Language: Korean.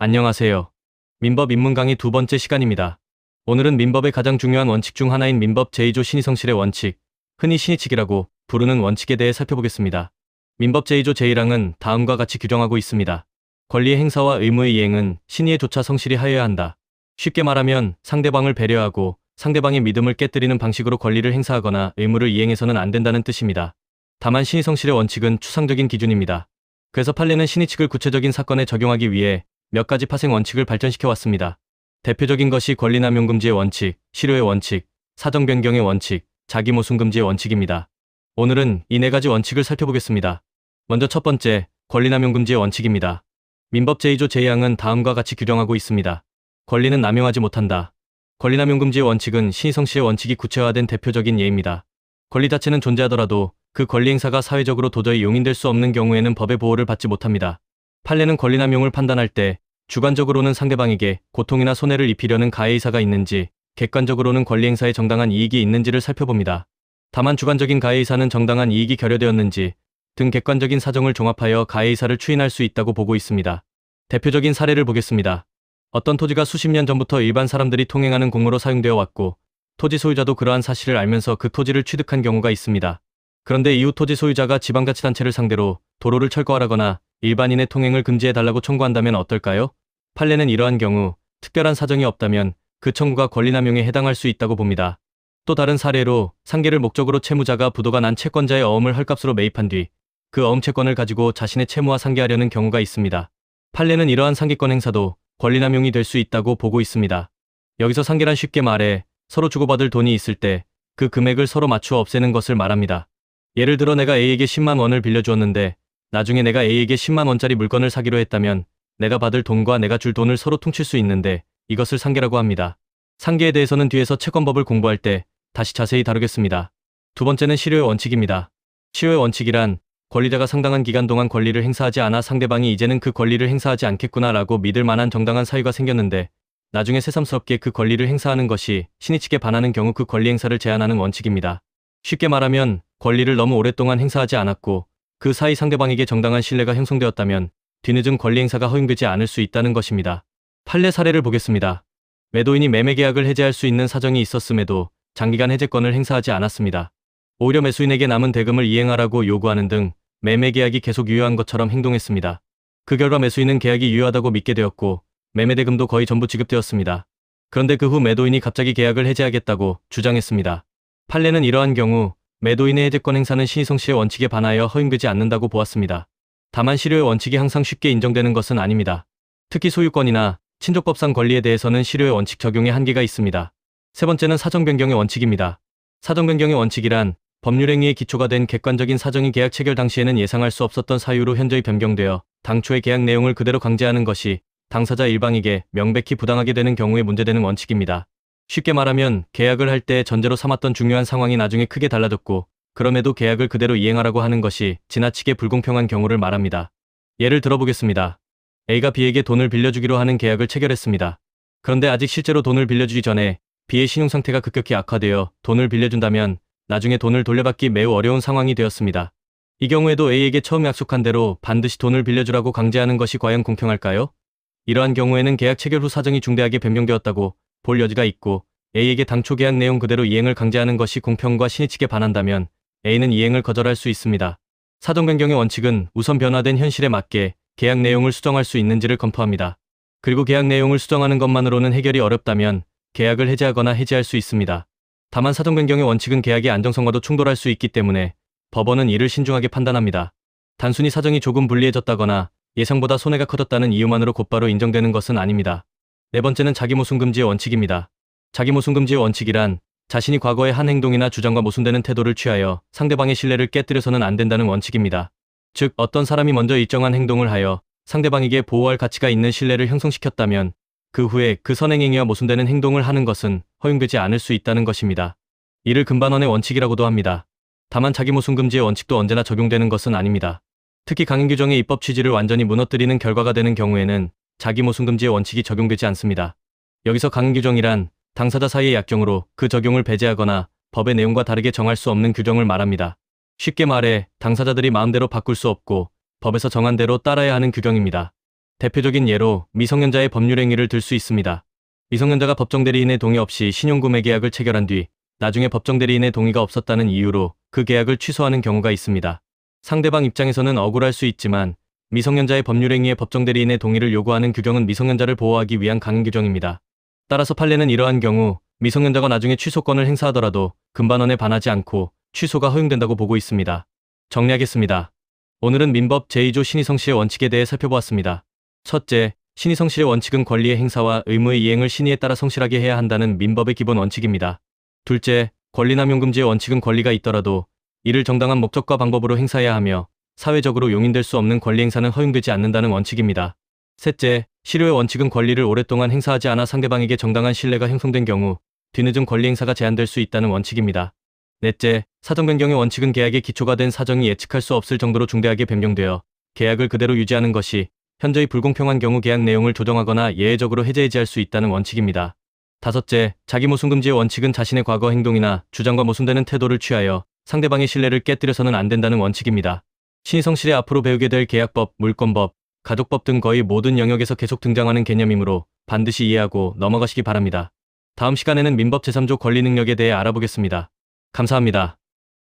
안녕하세요. 민법 입문 강의 두 번째 시간입니다. 오늘은 민법의 가장 중요한 원칙 중 하나인 민법 제2조 신의성실의 원칙, 흔히 신의칙이라고 부르는 원칙에 대해 살펴보겠습니다. 민법 제2조 제1항은 다음과 같이 규정하고 있습니다. 권리의 행사와 의무의 이행은 신의에 조차 성실히 하여야 한다. 쉽게 말하면 상대방을 배려하고 상대방의 믿음을 깨뜨리는 방식으로 권리를 행사하거나 의무를 이행해서는 안 된다는 뜻입니다. 다만 신의성실의 원칙은 추상적인 기준입니다. 그래서 판례는 신의칙을 구체적인 사건에 적용하기 위해 몇 가지 파생 원칙을 발전시켜 왔습니다. 대표적인 것이 권리남용 금지의 원칙, 실효의 원칙, 사정 변경의 원칙, 자기모순 금지의 원칙입니다. 오늘은 이 네 가지 원칙을 살펴보겠습니다. 먼저 첫 번째, 권리남용 금지의 원칙입니다. 민법 제2조 제2항은 다음과 같이 규정하고 있습니다. 권리는 남용하지 못한다. 권리남용 금지의 원칙은 신의성실의 원칙이 구체화된 대표적인 예입니다. 권리 자체는 존재하더라도 그 권리 행사가 사회적으로 도저히 용인될 수 없는 경우에는 법의 보호를 받지 못합니다. 판례는 권리남용을 판단할 때 주관적으로는 상대방에게 고통이나 손해를 입히려는 가해의사가 있는지, 객관적으로는 권리 행사에 정당한 이익이 있는지를 살펴봅니다. 다만 주관적인 가해의사는 정당한 이익이 결여되었는지 등 객관적인 사정을 종합하여 가해의사를 추인할 수 있다고 보고 있습니다. 대표적인 사례를 보겠습니다. 어떤 토지가 수십 년 전부터 일반 사람들이 통행하는 공로로 사용되어 왔고 토지 소유자도 그러한 사실을 알면서 그 토지를 취득한 경우가 있습니다. 그런데 이후 토지 소유자가 지방자치단체를 상대로 도로를 철거하라거나 일반인의 통행을 금지해달라고 청구한다면 어떨까요? 판례는 이러한 경우 특별한 사정이 없다면 그 청구가 권리남용에 해당할 수 있다고 봅니다. 또 다른 사례로 상계를 목적으로 채무자가 부도가 난 채권자의 어음을 헐값으로 매입한 뒤 그 어음 채권을 가지고 자신의 채무와 상계하려는 경우가 있습니다. 판례는 이러한 상계권 행사도 권리남용이 될 수 있다고 보고 있습니다. 여기서 상계란 쉽게 말해 서로 주고받을 돈이 있을 때 그 금액을 서로 맞추어 없애는 것을 말합니다. 예를 들어 내가 A에게 10만 원을 빌려주었는데 나중에 내가 A에게 10만 원짜리 물건을 사기로 했다면 내가 받을 돈과 내가 줄 돈을 서로 퉁칠 수 있는데 이것을 상계라고 합니다. 상계에 대해서는 뒤에서 채권법을 공부할 때 다시 자세히 다루겠습니다. 두 번째는 실효의 원칙입니다. 실효의 원칙이란 권리자가 상당한 기간 동안 권리를 행사하지 않아 상대방이 이제는 그 권리를 행사하지 않겠구나 라고 믿을 만한 정당한 사유가 생겼는데 나중에 새삼스럽게 그 권리를 행사하는 것이 신의칙에 반하는 경우 그 권리 행사를 제한하는 원칙입니다. 쉽게 말하면 권리를 너무 오랫동안 행사하지 않았고 그 사이 상대방에게 정당한 신뢰가 형성되었다면 뒤늦은 권리 행사가 허용되지 않을 수 있다는 것입니다. 판례 사례를 보겠습니다. 매도인이 매매 계약을 해지할 수 있는 사정이 있었음에도 장기간 해제권을 행사하지 않았습니다. 오히려 매수인에게 남은 대금을 이행하라고 요구하는 등 매매 계약이 계속 유효한 것처럼 행동했습니다. 그 결과 매수인은 계약이 유효하다고 믿게 되었고 매매 대금도 거의 전부 지급되었습니다. 그런데 그 후 매도인이 갑자기 계약을 해지하겠다고 주장했습니다. 판례는 이러한 경우 매도인의 해제권 행사는 신의성실의 원칙에 반하여 허용되지 않는다고 보았습니다. 다만 실효의 원칙이 항상 쉽게 인정되는 것은 아닙니다. 특히 소유권이나 친족법상 권리에 대해서는 실효의 원칙 적용에 한계가 있습니다. 세 번째는 사정 변경의 원칙입니다. 사정 변경의 원칙이란 법률 행위의 기초가 된 객관적인 사정이 계약 체결 당시에는 예상할 수 없었던 사유로 현저히 변경되어 당초의 계약 내용을 그대로 강제하는 것이 당사자 일방에게 명백히 부당하게 되는 경우에 문제되는 원칙입니다. 쉽게 말하면 계약을 할 때 전제로 삼았던 중요한 상황이 나중에 크게 달라졌고 그럼에도 계약을 그대로 이행하라고 하는 것이 지나치게 불공평한 경우를 말합니다. 예를 들어보겠습니다. A가 B에게 돈을 빌려주기로 하는 계약을 체결했습니다. 그런데 아직 실제로 돈을 빌려주기 전에 B의 신용상태가 급격히 악화되어 돈을 빌려준다면 나중에 돈을 돌려받기 매우 어려운 상황이 되었습니다. 이 경우에도 A에게 처음 약속한 대로 반드시 돈을 빌려주라고 강제하는 것이 과연 공평할까요? 이러한 경우에는 계약 체결 후 사정이 중대하게 변경되었다고 볼 여지가 있고 A에게 당초 계약 내용 그대로 이행을 강제하는 것이 공평과 신의칙에 반한다면 A는 이행을 거절할 수 있습니다. 사정 변경의 원칙은 우선 변화된 현실에 맞게 계약 내용을 수정할 수 있는지를 검토합니다. 그리고 계약 내용을 수정하는 것만으로는 해결이 어렵다면 계약을 해지하거나 해지할 수 있습니다. 다만 사정 변경의 원칙은 계약의 안정성과도 충돌할 수 있기 때문에 법원은 이를 신중하게 판단합니다. 단순히 사정이 조금 불리해졌다거나 예상보다 손해가 커졌다는 이유만으로 곧바로 인정되는 것은 아닙니다. 네 번째는 자기모순 금지의 원칙입니다. 자기모순 금지의 원칙이란 자신이 과거의 한 행동이나 주장과 모순되는 태도를 취하여 상대방의 신뢰를 깨뜨려서는 안 된다는 원칙입니다. 즉 어떤 사람이 먼저 일정한 행동을 하여 상대방에게 보호할 가치가 있는 신뢰를 형성시켰다면 그 후에 그 선행행위와 모순되는 행동을 하는 것은 허용되지 않을 수 있다는 것입니다. 이를 금반원의 원칙이라고도 합니다. 다만 자기모순 금지의 원칙도 언제나 적용되는 것은 아닙니다. 특히 강행 규정의 입법 취지를 완전히 무너뜨리는 결과가 되는 경우에는 자기모순 금지의 원칙이 적용되지 않습니다. 여기서 강행 규정이란 당사자 사이의 약정으로 그 적용을 배제하거나 법의 내용과 다르게 정할 수 없는 규정을 말합니다. 쉽게 말해 당사자들이 마음대로 바꿀 수 없고 법에서 정한 대로 따라야 하는 규정입니다. 대표적인 예로 미성년자의 법률행위를 들 수 있습니다. 미성년자가 법정대리인의 동의 없이 신용구매 계약을 체결한 뒤 나중에 법정대리인의 동의가 없었다는 이유로 그 계약을 취소하는 경우가 있습니다. 상대방 입장에서는 억울할 수 있지만 미성년자의 법률행위에 법정대리인의 동의를 요구하는 규정은 미성년자를 보호하기 위한 강행 규정입니다. 따라서 판례는 이러한 경우 미성년자가 나중에 취소권을 행사하더라도 금반원에 반하지 않고 취소가 허용된다고 보고 있습니다. 정리하겠습니다. 오늘은 민법 제2조 신의성실의 원칙에 대해 살펴보았습니다. 첫째, 신의성실의 원칙은 권리의 행사와 의무의 이행을 신의에 따라 성실하게 해야 한다는 민법의 기본 원칙입니다. 둘째, 권리남용금지의 원칙은 권리가 있더라도 이를 정당한 목적과 방법으로 행사해야 하며 사회적으로 용인될 수 없는 권리 행사는 허용되지 않는다는 원칙입니다. 셋째, 실효의 원칙은 권리를 오랫동안 행사하지 않아 상대방에게 정당한 신뢰가 형성된 경우 뒤늦은 권리 행사가 제한될 수 있다는 원칙입니다. 넷째, 사정 변경의 원칙은 계약의 기초가 된 사정이 예측할 수 없을 정도로 중대하게 변경되어 계약을 그대로 유지하는 것이 현저히 불공평한 경우 계약 내용을 조정하거나 예외적으로 해제해지할 수 있다는 원칙입니다. 다섯째, 자기모순금지의 원칙은 자신의 과거 행동이나 주장과 모순되는 태도를 취하여 상대방의 신뢰를 깨뜨려서는 안 된다는 원칙입니다. 신의성실에 앞으로 배우게 될 계약법, 물권법, 가족법 등 거의 모든 영역에서 계속 등장하는 개념이므로 반드시 이해하고 넘어가시기 바랍니다. 다음 시간에는 민법 제3조 권리 능력에 대해 알아보겠습니다. 감사합니다.